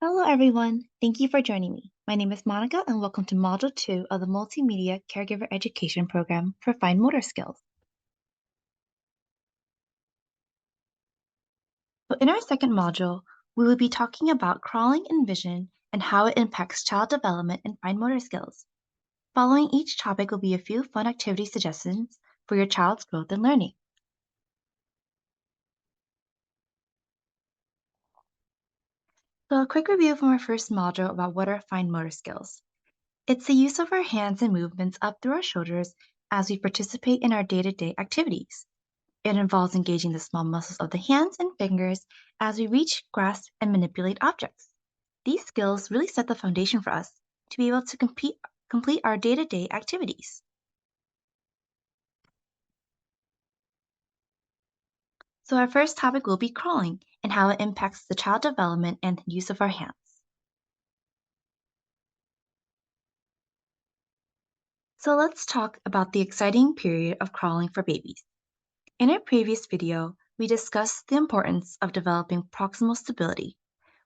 Hello, everyone. Thank you for joining me. My name is Monica, and welcome to Module 2 of the Multimedia Caregiver Education Program for Fine Motor Skills. So, in our second module, we will be talking about crawling and vision and how it impacts child development and fine motor skills. Following each topic will be a few fun activity suggestions for your child's growth and learning. So, a quick review from our first module about what are fine motor skills. It's the use of our hands and movements up through our shoulders as we participate in our day-to-day activities. It involves engaging the small muscles of the hands and fingers as we reach, grasp, and manipulate objects. These skills really set the foundation for us to be able to complete our day-to-day activities. So our first topic will be crawling and how it impacts the child development and use of our hands. So let's talk about the exciting period of crawling for babies. In our previous video, we discussed the importance of developing proximal stability,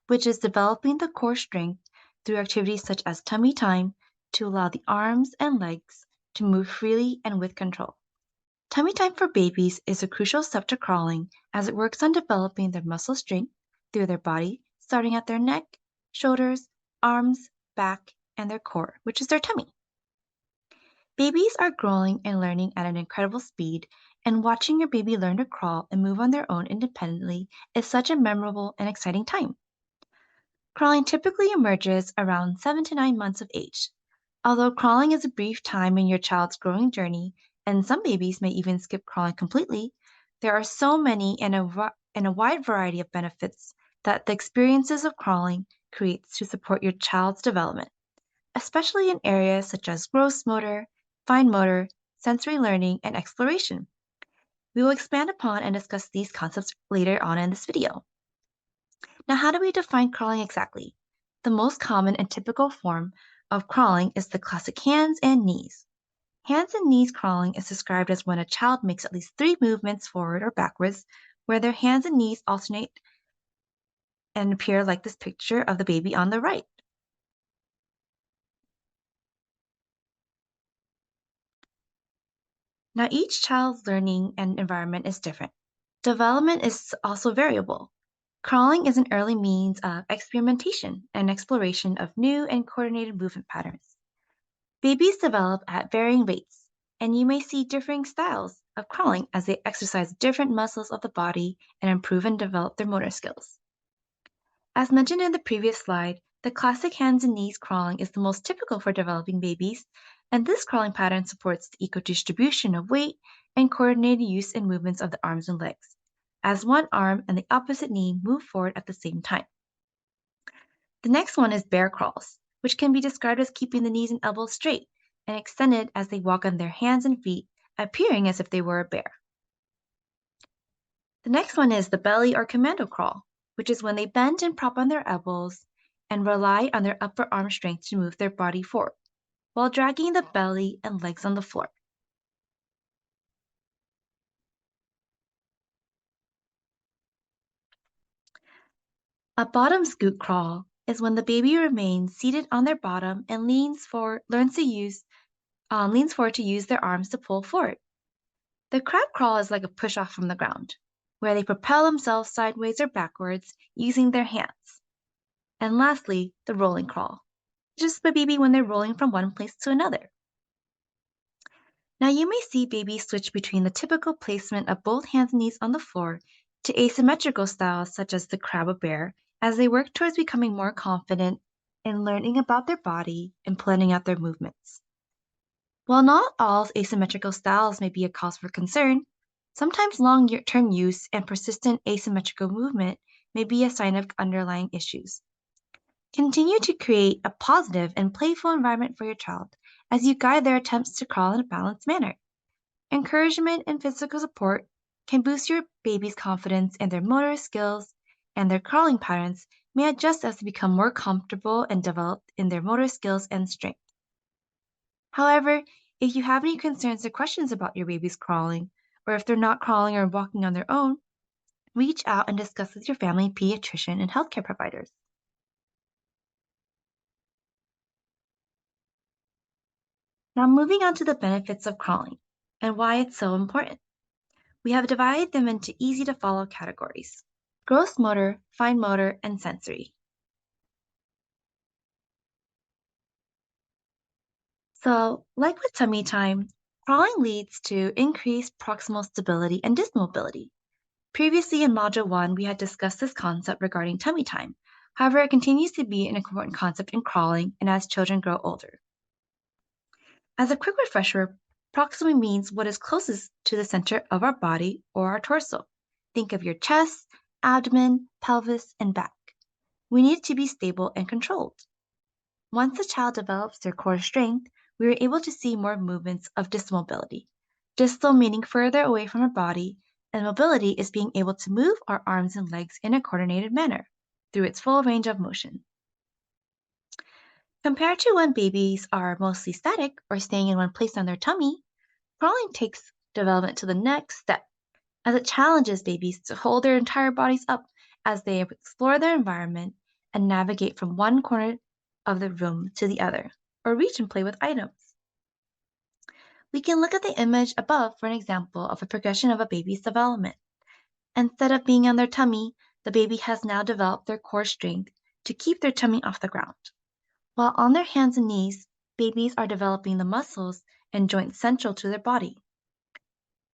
which is developing the core strength through activities such as tummy time to allow the arms and legs to move freely and with control. Tummy time for babies is a crucial step to crawling as it works on developing their muscle strength through their body, starting at their neck, shoulders, arms, back, and their core, which is their tummy. Babies are growing and learning at an incredible speed, and watching your baby learn to crawl and move on their own independently is such a memorable and exciting time. Crawling typically emerges around 7 to 9 months of age. Although crawling is a brief time in your child's growing journey, and some babies may even skip crawling completely, there are so many and a wide variety of benefits that the experiences of crawling creates to support your child's development, especially in areas such as gross motor, fine motor, sensory learning, and exploration. We will expand upon and discuss these concepts later on in this video. Now, how do we define crawling exactly? The most common and typical form of crawling is the classic hands and knees. Hands and knees crawling is described as when a child makes at least 3 movements forward or backwards, where their hands and knees alternate and appear like this picture of the baby on the right. Now, each child's learning and environment is different. Development is also variable. Crawling is an early means of experimentation and exploration of new and coordinated movement patterns. Babies develop at varying rates, and you may see differing styles of crawling as they exercise different muscles of the body and improve and develop their motor skills. As mentioned in the previous slide, the classic hands and knees crawling is the most typical for developing babies, and this crawling pattern supports the equal distribution of weight and coordinated use and movements of the arms and legs, as one arm and the opposite knee move forward at the same time. The next one is bear crawls, which can be described as keeping the knees and elbows straight and extended as they walk on their hands and feet, appearing as if they were a bear. The next one is the belly or commando crawl, which is when they bend and prop on their elbows and rely on their upper arm strength to move their body forward, while dragging the belly and legs on the floor. A bottom scoot crawl is when the baby remains seated on their bottom and leans forward to use their arms to pull forward. The crab crawl is like a push off from the ground, where they propel themselves sideways or backwards using their hands. And lastly, the rolling crawl, just the baby when they're rolling from one place to another. Now you may see babies switch between the typical placement of both hands and knees on the floor to asymmetrical styles such as the crab or bear as they work towards becoming more confident in learning about their body and planning out their movements. While not all asymmetrical styles may be a cause for concern, sometimes long-term use and persistent asymmetrical movement may be a sign of underlying issues. Continue to create a positive and playful environment for your child as you guide their attempts to crawl in a balanced manner. Encouragement and physical support can boost your baby's confidence in their motor skills, and their crawling patterns may adjust as they become more comfortable and developed in their motor skills and strength. However, if you have any concerns or questions about your baby's crawling, or if they're not crawling or walking on their own, reach out and discuss with your family pediatrician and healthcare providers. Now moving on to the benefits of crawling and why it's so important. We have divided them into easy to follow categories: gross motor, fine motor, and sensory. So, like with tummy time, crawling leads to increased proximal stability and distal mobility. Previously in Module 1, we had discussed this concept regarding tummy time. However, it continues to be an important concept in crawling and as children grow older. As a quick refresher, proximity means what is closest to the center of our body or our torso. Think of your chest, abdomen, pelvis, and back. We need it to be stable and controlled. Once a child develops their core strength, we are able to see more movements of distal mobility. Distal meaning further away from our body, and mobility is being able to move our arms and legs in a coordinated manner through its full range of motion. Compared to when babies are mostly static or staying in one place on their tummy, crawling takes development to the next step, as it challenges babies to hold their entire bodies up as they explore their environment and navigate from one corner of the room to the other, or reach and play with items. We can look at the image above for an example of a progression of a baby's development. Instead of being on their tummy, the baby has now developed their core strength to keep their tummy off the ground. While on their hands and knees, babies are developing the muscles and joints central to their body.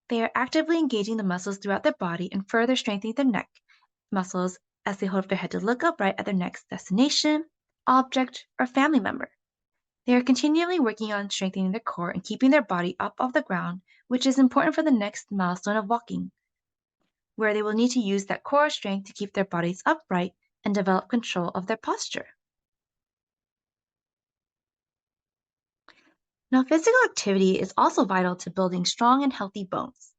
They are actively engaging the muscles throughout their body and further strengthening their neck muscles as they hold their head to look upright at their next destination, object, or family member. They are continually working on strengthening their core and keeping their body up off the ground, which is important for the next milestone of walking, where they will need to use that core strength to keep their bodies upright and develop control of their posture. Now, physical activity is also vital to building strong and healthy bones.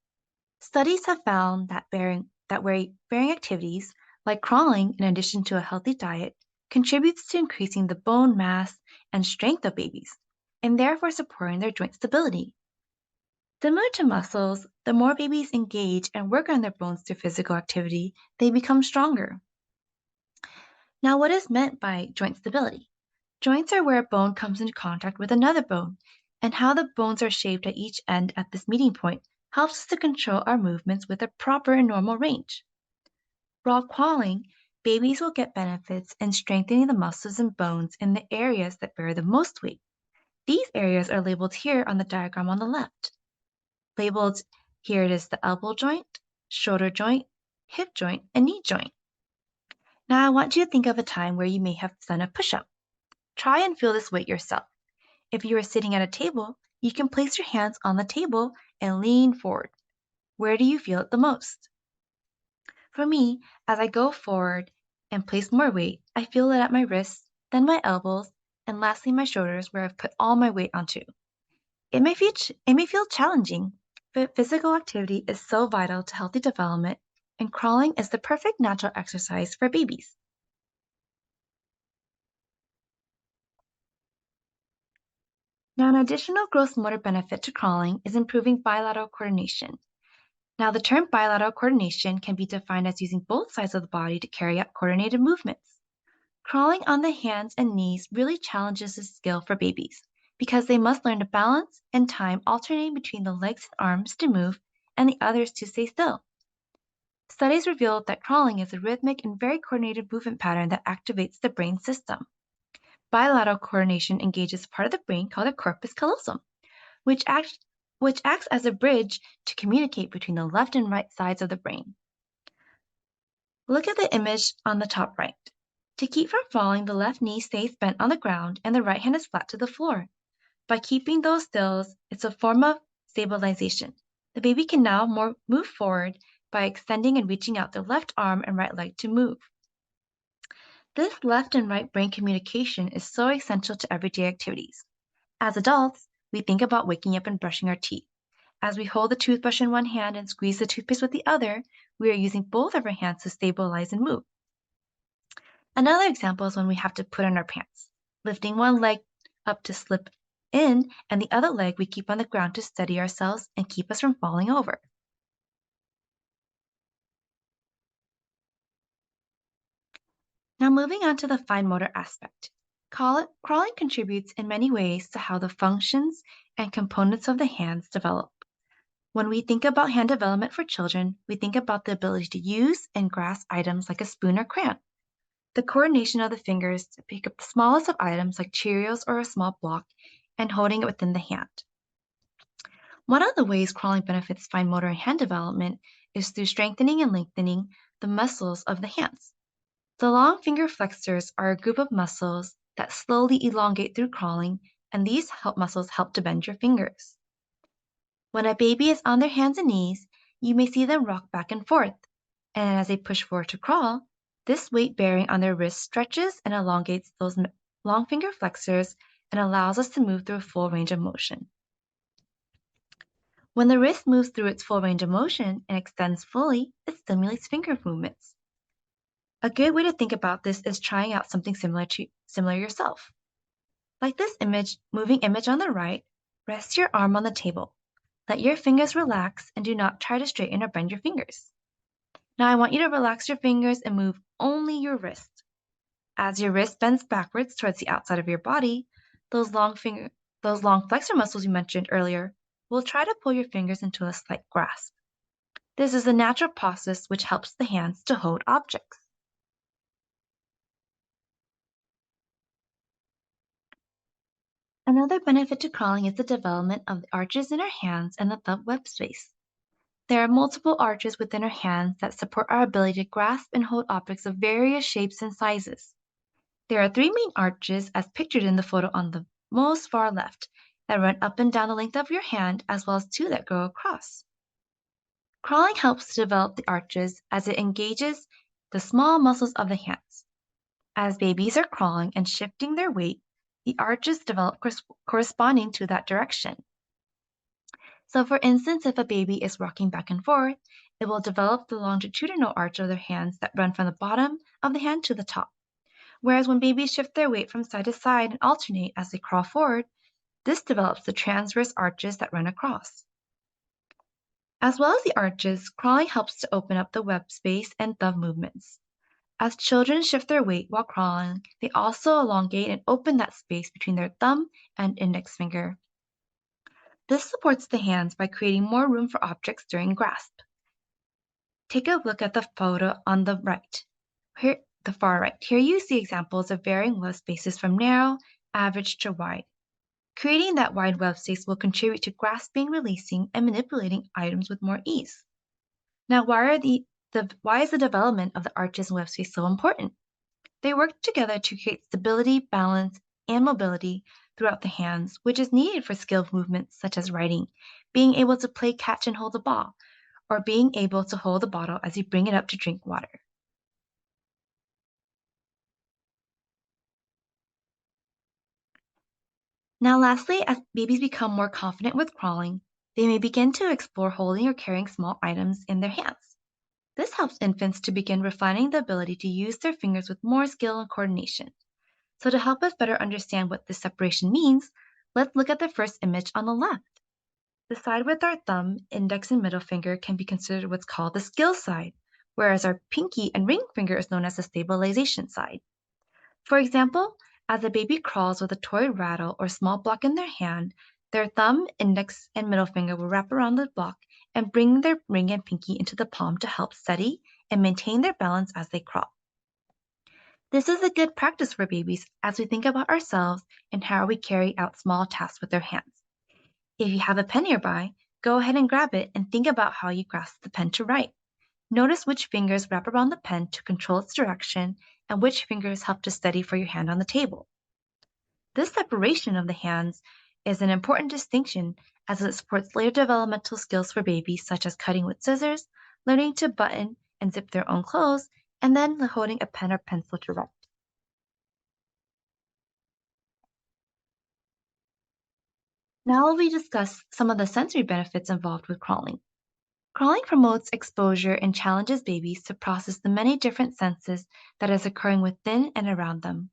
Studies have found that bearing activities like crawling, in addition to a healthy diet, contributes to increasing the bone mass and strength of babies, and therefore supporting their joint stability. Similar to muscles, the more babies engage and work on their bones through physical activity, they become stronger. Now, what is meant by joint stability? Joints are where a bone comes into contact with another bone, and how the bones are shaped at each end at this meeting point helps us to control our movements with a proper and normal range. While crawling, babies will get benefits in strengthening the muscles and bones in the areas that bear the most weight. These areas are labeled here on the diagram on the left. Labeled here it is the elbow joint, shoulder joint, hip joint, and knee joint. Now I want you to think of a time where you may have done a push-up. Try and feel this weight yourself. If you are sitting at a table, you can place your hands on the table and lean forward. Where do you feel it the most? For me, as I go forward and place more weight, I feel it at my wrists, then my elbows, and lastly my shoulders where I've put all my weight onto. It may feel challenging, but physical activity is so vital to healthy development, and crawling is the perfect natural exercise for babies. Now, an additional gross motor benefit to crawling is improving bilateral coordination. Now, the term bilateral coordination can be defined as using both sides of the body to carry out coordinated movements. Crawling on the hands and knees really challenges this skill for babies because they must learn to balance and time alternating between the legs and arms to move and the others to stay still. Studies reveal that crawling is a rhythmic and very coordinated movement pattern that activates the brain system. Bilateral coordination engages part of the brain called the corpus callosum, which acts as a bridge to communicate between the left and right sides of the brain. Look at the image on the top right. To keep from falling, the left knee stays bent on the ground and the right hand is flat to the floor. By keeping those stills, it's a form of stabilization. The baby can now move forward by extending and reaching out their left arm and right leg to move. This left and right brain communication is so essential to everyday activities. As adults, we think about waking up and brushing our teeth. As we hold the toothbrush in one hand and squeeze the toothpaste with the other, we are using both of our hands to stabilize and move. Another example is when we have to put on our pants, lifting one leg up to slip in and the other leg we keep on the ground to steady ourselves and keep us from falling over. Now moving on to the fine motor aspect. Crawling contributes in many ways to how the functions and components of the hands develop. When we think about hand development for children, we think about the ability to use and grasp items like a spoon or crayon, the coordination of the fingers to pick up the smallest of items like Cheerios or a small block, and holding it within the hand. One of the ways crawling benefits fine motor and hand development is through strengthening and lengthening the muscles of the hands. The long finger flexors are a group of muscles that slowly elongate through crawling, and these muscles help to bend your fingers. When a baby is on their hands and knees, you may see them rock back and forth, and as they push forward to crawl, this weight bearing on their wrists stretches and elongates those long finger flexors and allows us to move through a full range of motion. When the wrist moves through its full range of motion and extends fully, it stimulates finger movements. A good way to think about this is trying out something similar yourself. Like this moving image on the right, rest your arm on the table. Let your fingers relax and do not try to straighten or bend your fingers. Now I want you to relax your fingers and move only your wrist. As your wrist bends backwards towards the outside of your body, those long flexor muscles you mentioned earlier will try to pull your fingers into a slight grasp. This is a natural process which helps the hands to hold objects. Another benefit to crawling is the development of the arches in our hands and the thumb web space. There are multiple arches within our hands that support our ability to grasp and hold objects of various shapes and sizes. There are three main arches as pictured in the photo on the most far left that run up and down the length of your hand, as well as two that go across. Crawling helps to develop the arches as it engages the small muscles of the hands. As babies are crawling and shifting their weight, the arches develop corresponding to that direction. So for instance, if a baby is rocking back and forth, it will develop the longitudinal arch of their hands that run from the bottom of the hand to the top. Whereas when babies shift their weight from side to side and alternate as they crawl forward, this develops the transverse arches that run across. As well as the arches, crawling helps to open up the web space and thumb movements. As children shift their weight while crawling, they also elongate and open that space between their thumb and index finger. This supports the hands by creating more room for objects during grasp. Take a look at the photo on the right. The far right. Here you see examples of varying web spaces from narrow, average to wide. Creating that wide web space will contribute to grasping, releasing, and manipulating items with more ease. Now, why is the development of the arches and web space so important? They work together to create stability, balance, and mobility throughout the hands, which is needed for skilled movements such as writing, being able to play catch and hold the ball, or being able to hold the bottle as you bring it up to drink water. Now, lastly, as babies become more confident with crawling, they may begin to explore holding or carrying small items in their hands. This helps infants to begin refining the ability to use their fingers with more skill and coordination. So to help us better understand what this separation means, let's look at the first image on the left. The side with our thumb, index, and middle finger can be considered what's called the skill side, whereas our pinky and ring finger is known as the stabilization side. For example, as a baby crawls with a toy rattle or small block in their hand, their thumb, index, and middle finger will wrap around the block and bring their ring and pinky into the palm to help steady and maintain their balance as they crawl. This is a good practice for babies as we think about ourselves and how we carry out small tasks with our hands. If you have a pen nearby, go ahead and grab it and think about how you grasp the pen to write. Notice which fingers wrap around the pen to control its direction and which fingers help to steady for your hand on the table. This separation of the hands is an important distinction as it supports later developmental skills for babies such as cutting with scissors, learning to button and zip their own clothes, and then holding a pen or pencil to write. Now we discuss some of the sensory benefits involved with crawling. Crawling promotes exposure and challenges babies to process the many different senses that is occurring within and around them.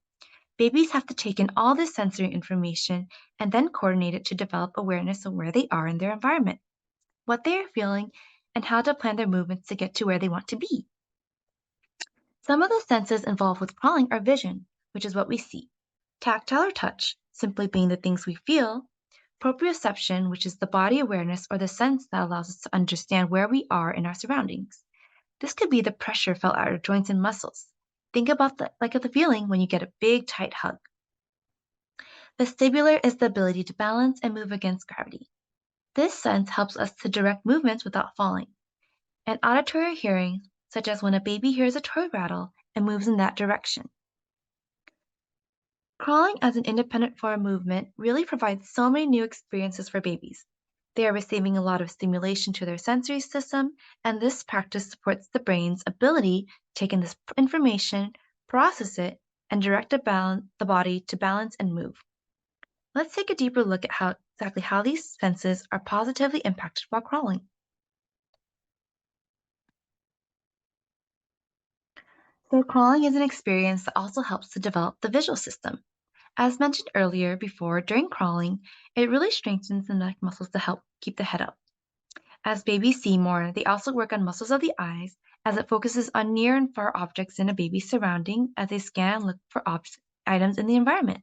Babies have to take in all this sensory information and then coordinate it to develop awareness of where they are in their environment, what they are feeling, and how to plan their movements to get to where they want to be. Some of the senses involved with crawling are vision, which is what we see. Tactile or touch, simply being the things we feel. Proprioception, which is the body awareness or the sense that allows us to understand where we are in our surroundings. This could be the pressure felt at our joints and muscles. Think about the feeling when you get a big, tight hug. Vestibular is the ability to balance and move against gravity. This sense helps us to direct movements without falling. And auditory hearing, such as when a baby hears a toy rattle and moves in that direction. Crawling as an independent form of movement really provides so many new experiences for babies. They are receiving a lot of stimulation to their sensory system, and this practice supports the brain's ability to take in this information, process it, and direct the body to balance and move. Let's take a deeper look at exactly how these senses are positively impacted while crawling. So, crawling is an experience that also helps to develop the visual system. As mentioned earlier before, during crawling, it really strengthens the neck muscles to help keep the head up. As babies see more, they also work on muscles of the eyes as it focuses on near and far objects in a baby's surrounding as they scan and look for items in the environment.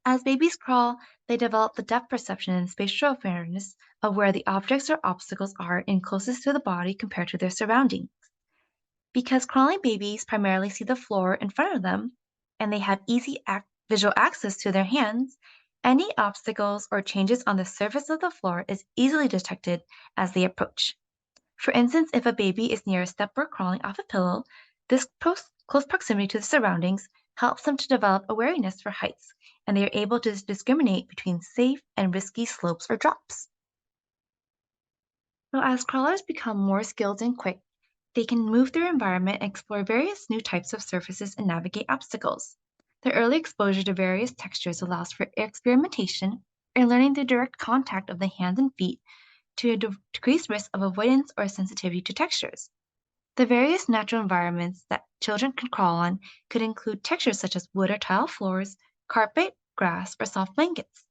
As babies crawl, they develop the depth perception and spatial awareness of where the objects or obstacles are in closest to the body compared to their surroundings. Because crawling babies primarily see the floor in front of them and they have easy visual access to their hands, any obstacles or changes on the surface of the floor is easily detected as they approach. For instance, if a baby is near a step or crawling off a pillow, this close proximity to the surroundings helps them to develop awareness for heights, and they are able to discriminate between safe and risky slopes or drops. So as crawlers become more skilled and quick, they can move through environment and explore various new types of surfaces and navigate obstacles. Their early exposure to various textures allows for experimentation and learning through direct contact of the hands and feet to decrease risk of avoidance or sensitivity to textures. The various natural environments that children can crawl on could include textures such as wood or tile floors, carpet, grass, or soft blankets.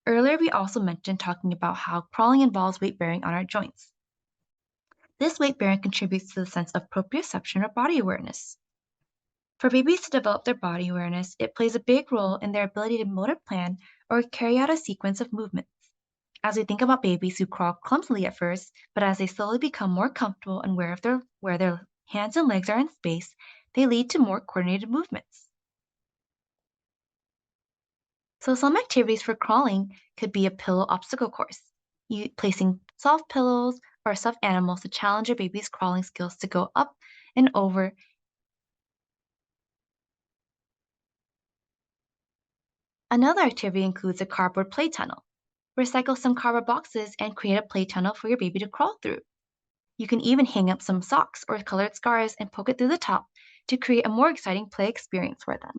Earlier, we also mentioned talking about how crawling involves weight bearing on our joints. This weight bearing contributes to the sense of proprioception or body awareness. For babies to develop their body awareness, it plays a big role in their ability to motor plan or carry out a sequence of movements. As we think about babies who crawl clumsily at first, but as they slowly become more comfortable and aware of where their hands and legs are in space, they lead to more coordinated movements. So some activities for crawling could be a pillow obstacle course, placing soft pillows or stuffed animals to challenge your baby's crawling skills to go up and over. Another activity includes a cardboard play tunnel. Recycle some cardboard boxes and create a play tunnel for your baby to crawl through. You can even hang up some socks or colored scarves and poke it through the top to create a more exciting play experience for them.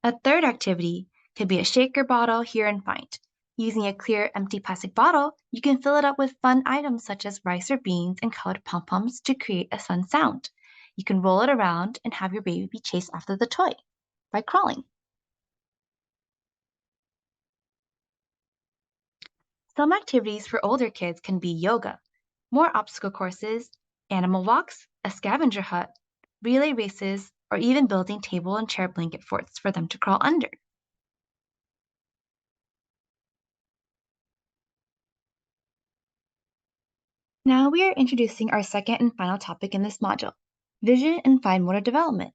A third activity could be a shaker bottle, hear and find. Using a clear, empty plastic bottle, you can fill it up with fun items such as rice or beans and colored pom-poms to create a fun sound. You can roll it around and have your baby chase after the toy by crawling. Some activities for older kids can be yoga, more obstacle courses, animal walks, a scavenger hunt, relay races, or even building table and chair blanket forts for them to crawl under. Now we are introducing our second and final topic in this module, vision and fine motor development.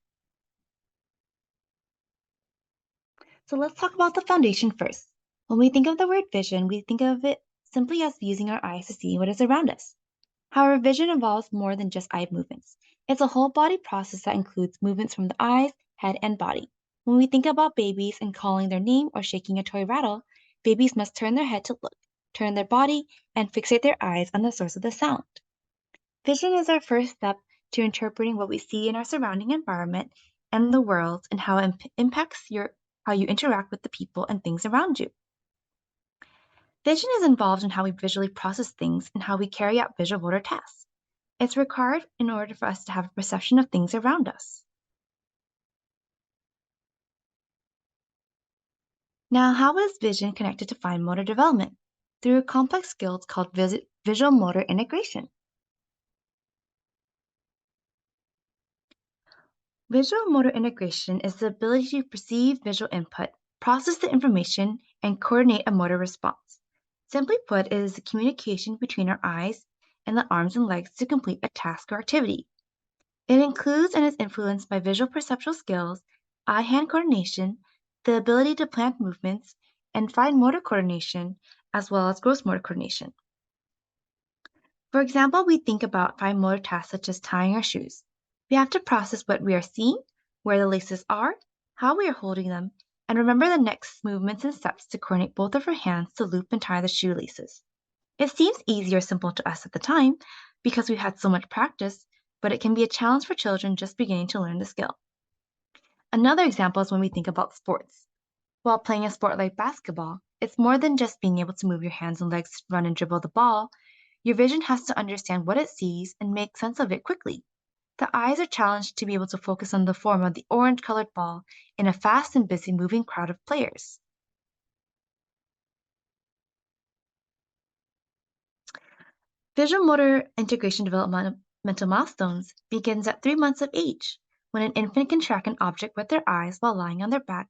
So let's talk about the foundation first. When we think of the word vision, we think of it simply as using our eyes to see what is around us. However, vision involves more than just eye movements. It's a whole body process that includes movements from the eyes, head, and body. When we think about babies and calling their name or shaking a toy rattle, babies must turn their head to look, turn their body, and fixate their eyes on the source of the sound. Vision is our first step to interpreting what we see in our surrounding environment and the world and how it impacts how you interact with the people and things around you. Vision is involved in how we visually process things and how we carry out visual motor tasks. It's required in order for us to have a perception of things around us. Now, how is vision connected to fine motor development? Through a complex skill called visual motor integration. Visual motor integration is the ability to perceive visual input, process the information, and coordinate a motor response. Simply put, it is the communication between our eyes and the arms and legs to complete a task or activity. It includes and is influenced by visual perceptual skills, eye-hand coordination, the ability to plan movements, and fine motor coordination, as well as gross motor coordination. For example, we think about fine motor tasks such as tying our shoes. We have to process what we are seeing, where the laces are, how we are holding them, and remember the next movements and steps to coordinate both of our hands to loop and tie the shoelaces. It seems easy or simple to us at the time because we've had so much practice, but it can be a challenge for children just beginning to learn the skill. Another example is when we think about sports. While playing a sport like basketball, it's more than just being able to move your hands and legs to run and dribble the ball. Your vision has to understand what it sees and make sense of it quickly. The eyes are challenged to be able to focus on the form of the orange colored ball in a fast and busy moving crowd of players. Visual motor integration developmental milestones begins at 3 months of age, when an infant can track an object with their eyes while lying on their back,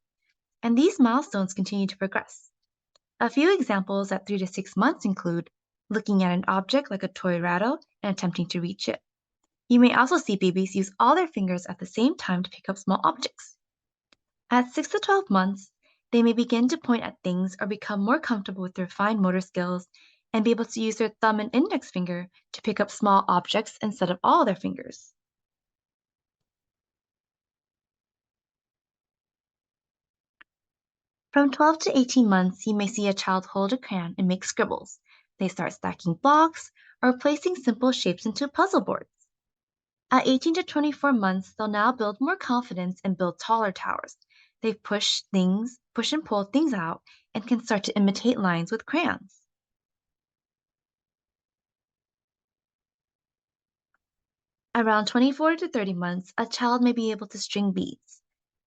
and these milestones continue to progress. A few examples at 3 to 6 months include looking at an object like a toy rattle and attempting to reach it. You may also see babies use all their fingers at the same time to pick up small objects. At 6 to 12 months, they may begin to point at things or become more comfortable with their fine motor skills and be able to use their thumb and index finger to pick up small objects instead of all their fingers. From 12 to 18 months, you may see a child hold a crayon and make scribbles. They start stacking blocks or placing simple shapes into puzzle boards. At 18 to 24 months, they'll now build more confidence and build taller towers. They push and pull things out, and can start to imitate lines with crayons. Around 24 to 30 months, a child may be able to string beads.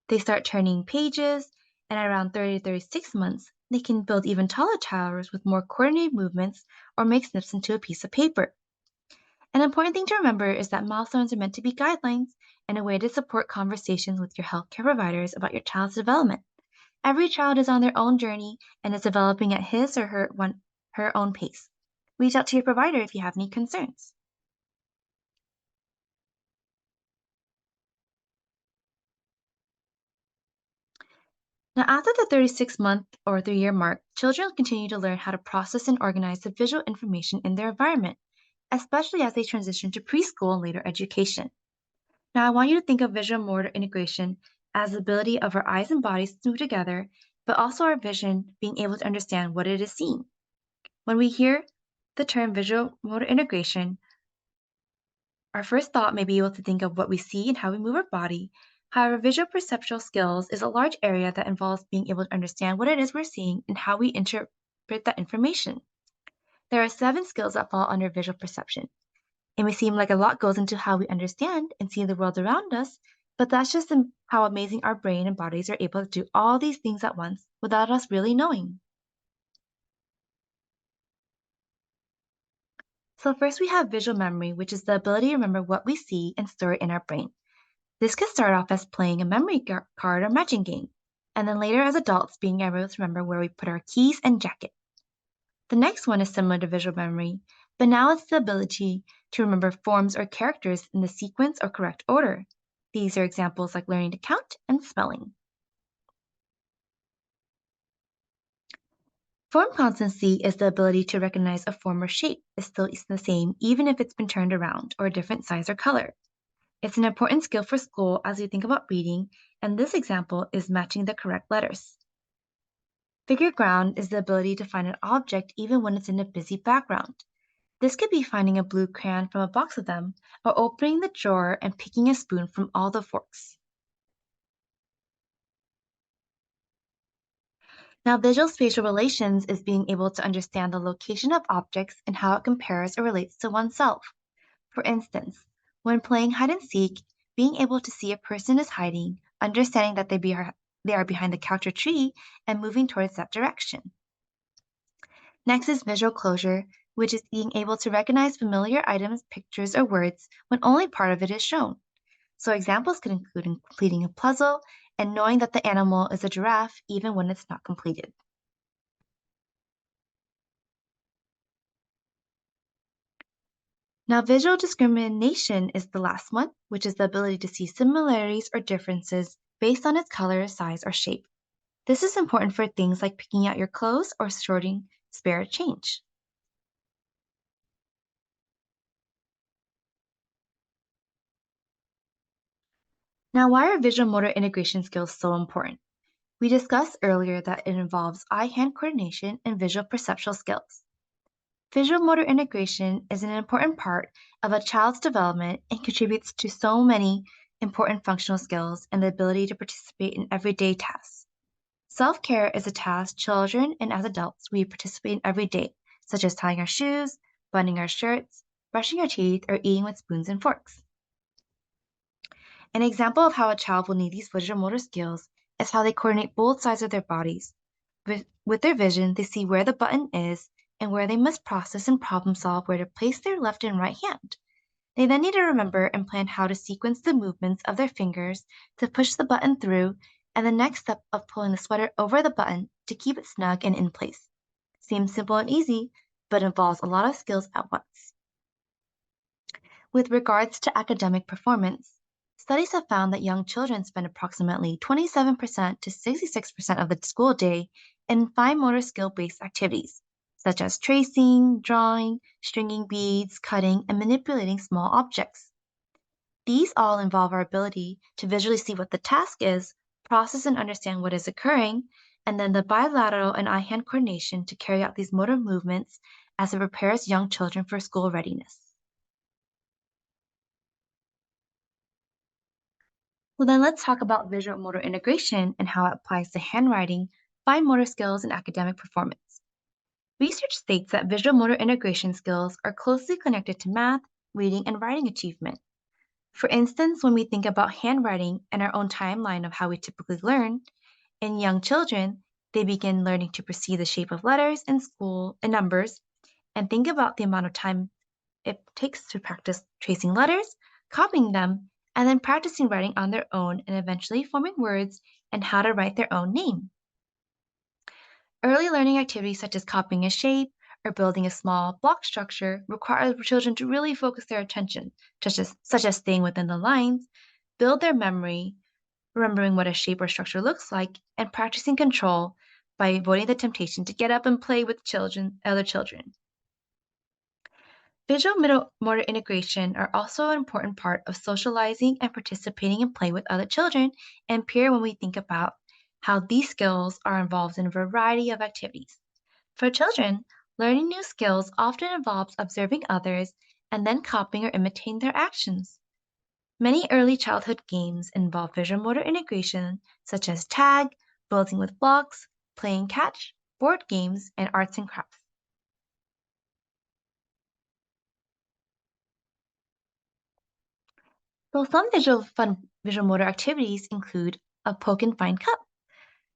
They start turning pages, and around 30 to 36 months, they can build even taller towers with more coordinated movements or make snips into a piece of paper. An important thing to remember is that milestones are meant to be guidelines and a way to support conversations with your healthcare providers about your child's development. Every child is on their own journey and is developing at his or her own pace. Reach out to your provider if you have any concerns. Now, after the 36-month or 3-year mark, children continue to learn how to process and organize the visual information in their environment, especially as they transition to preschool and later education. Now, I want you to think of visual motor integration as the ability of our eyes and bodies to move together, but also our vision being able to understand what it is seeing. When we hear the term visual motor integration, our first thought may be able to think of what we see and how we move our body. However, visual perceptual skills is a large area that involves being able to understand what it is we're seeing and how we interpret that information. There are 7 skills that fall under visual perception. It may seem like a lot goes into how we understand and see the world around us, but that's just how amazing our brain and bodies are able to do all these things at once without us really knowing. So first we have visual memory, which is the ability to remember what we see and store it in our brain. This could start off as playing a memory card or matching game, and then later as adults being able to remember where we put our keys and jacket. The next one is similar to visual memory, but now it's the ability to remember forms or characters in the sequence or correct order. These are examples like learning to count and spelling. Form constancy is the ability to recognize a form or shape is still the same even if it's been turned around or a different size or color. It's an important skill for school as we think about reading, and this example is matching the correct letters. Figure ground is the ability to find an object even when it's in a busy background. This could be finding a blue crayon from a box of them, or opening the drawer and picking a spoon from all the forks. Now, visual spatial relations is being able to understand the location of objects and how it compares or relates to oneself. For instance, when playing hide and seek, being able to see a person is hiding, understanding that they are behind the couch or tree, and moving towards that direction. Next is visual closure, which is being able to recognize familiar items, pictures, or words when only part of it is shown. So examples could include completing a puzzle and knowing that the animal is a giraffe even when it's not completed. Now, visual discrimination is the last one, which is the ability to see similarities or differences based on its color, size, or shape. This is important for things like picking out your clothes or sorting spare change. Now, why are visual motor integration skills so important? We discussed earlier that it involves eye-hand coordination and visual perceptual skills. Visual motor integration is an important part of a child's development and contributes to so many important functional skills and the ability to participate in everyday tasks. Self care is a task children and as adults we participate in every day, such as tying our shoes, buttoning our shirts, brushing our teeth, or eating with spoons and forks. An example of how a child will need these visual motor skills is how they coordinate both sides of their bodies. With their vision, they see where the button is and where they must process and problem solve where to place their left and right hand. They then need to remember and plan how to sequence the movements of their fingers to push the button through, and the next step of pulling the sweater over the button to keep it snug and in place. Seems simple and easy, but involves a lot of skills at once. With regards to academic performance, studies have found that young children spend approximately 27% to 66% of the school day in fine motor skill based activities, such as tracing, drawing, stringing beads, cutting, and manipulating small objects. These all involve our ability to visually see what the task is, process and understand what is occurring, and then the bilateral and eye hand coordination to carry out these motor movements as it prepares young children for school readiness. Well, then let's talk about visual motor integration and how it applies to handwriting, fine motor skills, and academic performance. Research states that visual motor integration skills are closely connected to math, reading, and writing achievement. For instance, when we think about handwriting and our own timeline of how we typically learn, in young children, they begin learning to perceive the shape of letters in school and numbers, and think about the amount of time it takes to practice tracing letters, copying them, and then practicing writing on their own and eventually forming words and how to write their own name. Early learning activities such as copying a shape or building a small block structure require children to really focus their attention, such as staying within the lines, build their memory, remembering what a shape or structure looks like, and practicing control by avoiding the temptation to get up and play with other children. Visual motor integration are also an important part of socializing and participating in play with other children and peer when we think about how these skills are involved in a variety of activities. For children, learning new skills often involves observing others and then copying or imitating their actions. Many early childhood games involve visual motor integration, such as tag, building with blocks, playing catch, board games, and arts and crafts. So some fun visual motor activities include a poke and find cup.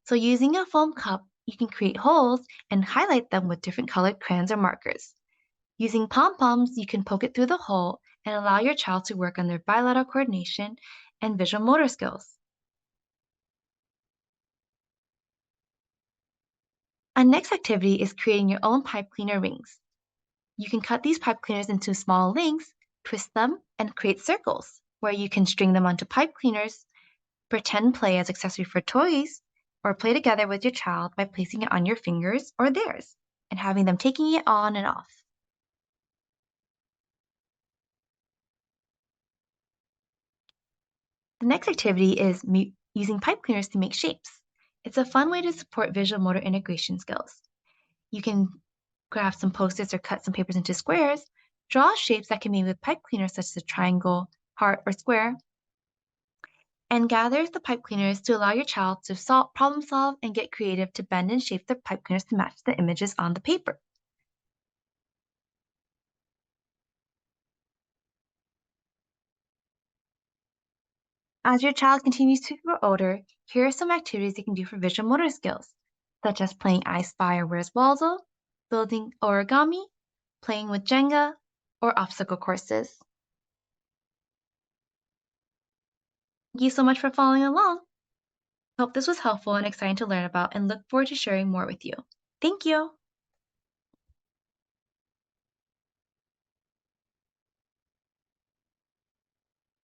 So using a foam cup, you can create holes and highlight them with different colored crayons or markers. Using pom-poms, you can poke it through the hole and allow your child to work on their bilateral coordination and visual motor skills. A next activity is creating your own pipe cleaner rings. You can cut these pipe cleaners into small lengths, twist them, and create circles, where you can string them onto pipe cleaners, pretend play as accessory for toys, or play together with your child by placing it on your fingers or theirs, and having them taking it on and off. The next activity is using pipe cleaners to make shapes. It's a fun way to support visual motor integration skills. You can grab some post-its or cut some papers into squares, draw shapes that can be made with pipe cleaners such as a triangle, heart, or square, and gather the pipe cleaners to allow your child to problem solve and get creative to bend and shape the pipe cleaners to match the images on the paper. As your child continues to grow older, here are some activities they can do for visual motor skills, such as playing I Spy or Where's Waldo, building origami, playing with Jenga, or obstacle courses. Thank you so much for following along. Hope this was helpful and exciting to learn about and look forward to sharing more with you. Thank you.